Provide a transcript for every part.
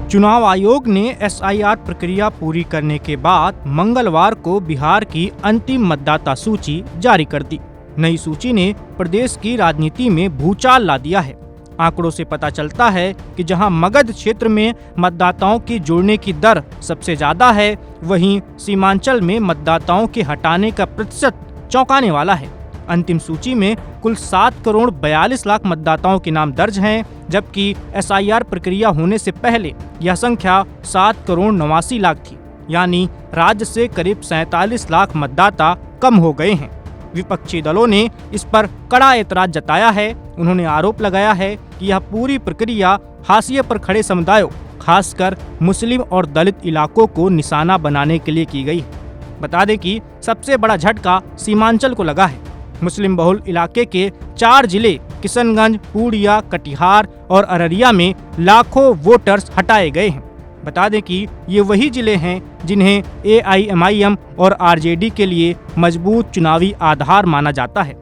चुनाव आयोग ने एसआईआर प्रक्रिया पूरी करने के बाद मंगलवार को बिहार की अंतिम मतदाता सूची जारी कर दी। नई सूची ने प्रदेश की राजनीति में भूचाल ला दिया है। आंकड़ों से पता चलता है कि जहां मगध क्षेत्र में मतदाताओं की जुड़ने की दर सबसे ज्यादा है, वहीं सीमांचल में मतदाताओं के हटाने का प्रतिशत चौंकाने वाला है। अंतिम सूची में कुल 7,42,00,000 मतदाताओं के नाम दर्ज हैं, जबकि एसआईआर प्रक्रिया होने से पहले यह संख्या 7,89,00,000 थी। यानी राज्य से करीब 47 लाख मतदाता कम हो गए हैं। विपक्षी दलों ने इस पर कड़ा एतराज जताया है। उन्होंने आरोप लगाया है कि यह पूरी प्रक्रिया हाशिए पर खड़े समुदायों, खासकर मुस्लिम और दलित इलाकों को निशाना बनाने के लिए की गई है। बता दें कि सबसे बड़ा झटका सीमांचल को लगा है। मुस्लिम बहुल इलाके के 4 जिले किशनगंज, पूर्णिया, कटिहार और अररिया में लाखों वोटर्स हटाए गए हैं। बता दें कि ये वही जिले हैं जिन्हें एआईएमआईएम और आरजेडी के लिए मजबूत चुनावी आधार माना जाता है।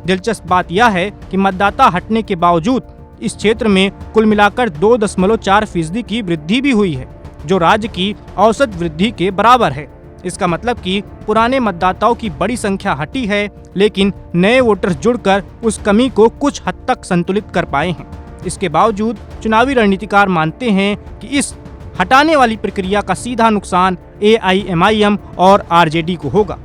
दिलचस्प बात यह है कि मतदाता हटने के बावजूद इस क्षेत्र में कुल मिलाकर 2.4% की वृद्धि भी हुई है, जो राज्य की औसत वृद्धि के बराबर है। इसका मतलब कि पुराने मतदाताओं की बड़ी संख्या हटी है, लेकिन नए वोटर्स जुड़कर उस कमी को कुछ हद तक संतुलित कर पाए हैं। इसके बावजूद चुनावी रणनीतिकार मानते हैं कि इस हटाने वाली प्रक्रिया का सीधा नुकसान एआईएमआईएम और आरजेडी को होगा।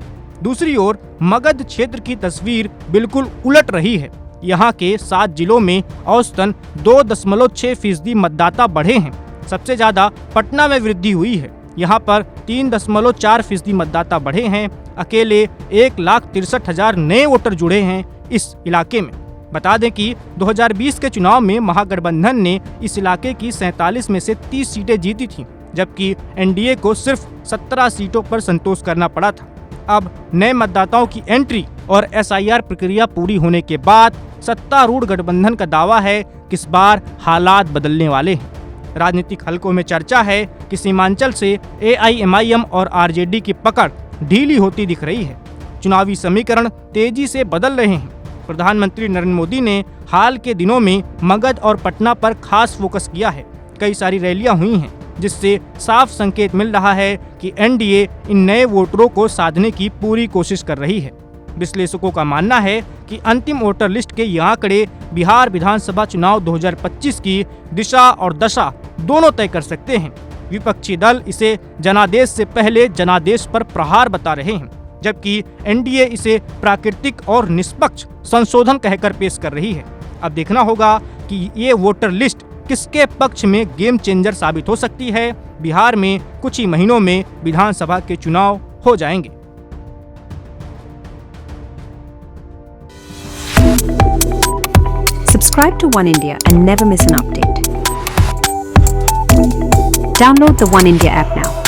दूसरी ओर मगध क्षेत्र की तस्वीर बिल्कुल उलट रही है। यहाँ के 7 जिलों में औसतन 2.6% मतदाता बढ़े हैं। सबसे ज्यादा पटना में वृद्धि हुई है। यहाँ पर 3.4% मतदाता बढ़े हैं। अकेले 1,63,000 नए वोटर जुड़े हैं इस इलाके में। बता दें कि 2020 के चुनाव में महागठबंधन ने इस इलाके की 47 में से 30 सीटें जीती थीं, जबकि एनडीए को सिर्फ 17 सीटों पर संतोष करना पड़ा था। अब नए मतदाताओं की एंट्री और एसआईआर प्रक्रिया पूरी होने के बाद सत्तारूढ़ गठबंधन का दावा है कि इस बार हालात बदलने वाले हैं। राजनीतिक हलकों में चर्चा है कि सीमांचल से एआईएमआईएम और आरजेडी की पकड़ ढीली होती दिख रही है। चुनावी समीकरण तेजी से बदल रहे हैं। प्रधानमंत्री नरेंद्र मोदी ने हाल के दिनों में मगध और पटना पर खास फोकस किया है। कई सारी रैलियां हुई हैं, जिससे साफ संकेत मिल रहा है कि एनडीए इन नए वोटरों को साधने की पूरी कोशिश कर रही है। विश्लेषकों का मानना है कि अंतिम वोटर लिस्ट के ये आंकड़े बिहार विधानसभा चुनाव 2025 की दिशा और दशा दोनों तय कर सकते हैं। विपक्षी दल इसे जनादेश से पहले जनादेश पर प्रहार बता रहे हैं, जबकि एनडीए इसे प्राकृतिक और निष्पक्ष संशोधन कहकर पेश कर रही है। अब देखना होगा कि ये वोटर लिस्ट किसके पक्ष में गेम चेंजर साबित हो सकती है। बिहार में कुछ ही महीनों में विधानसभा के चुनाव हो जाएंगे। Subscribe to One India and never miss an update. Download the One India app now.